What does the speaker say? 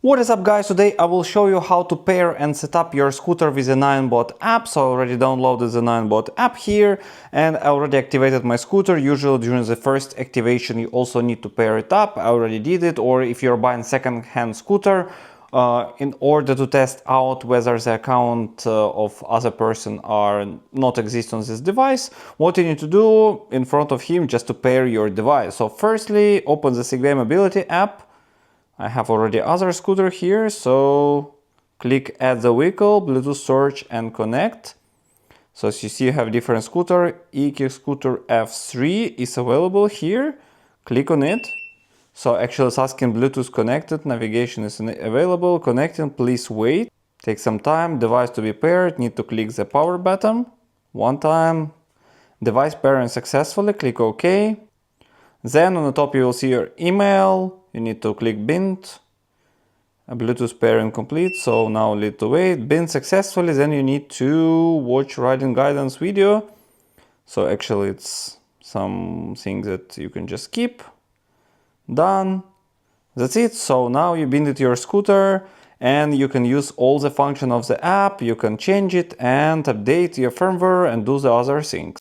What is up, guys? Today I will show you how to pair and set up your scooter with the Ninebot app. So I already downloaded the Ninebot app here and I already activated my scooter. Usually during the first activation you also need to pair it up. I already did it. Or if you're buying second-hand scooter, in order to test out whether the account of other person are not exist on this device, what you need to do in front of him just to pair your device. So firstly, open the Segway Mobility app. I have already other scooter here, so click add the vehicle, Bluetooth search and connect. So as you see, you have different scooter. Ninebot Scooter F3 is available here. Click on it. So actually it's asking Bluetooth connected, navigation is available, connecting, please wait. Take some time, device to be paired, need to click the power button. One time, device pairing successfully, click OK. Then on the top you will see your email. You need to click bind, Bluetooth pairing complete, so now need to wait, bind successfully, then you need to watch riding guidance video. So actually it's some things that you can just skip. Done. That's it. So now you binded your scooter and you can use all the function of the app, you can change it and update your firmware and do the other things.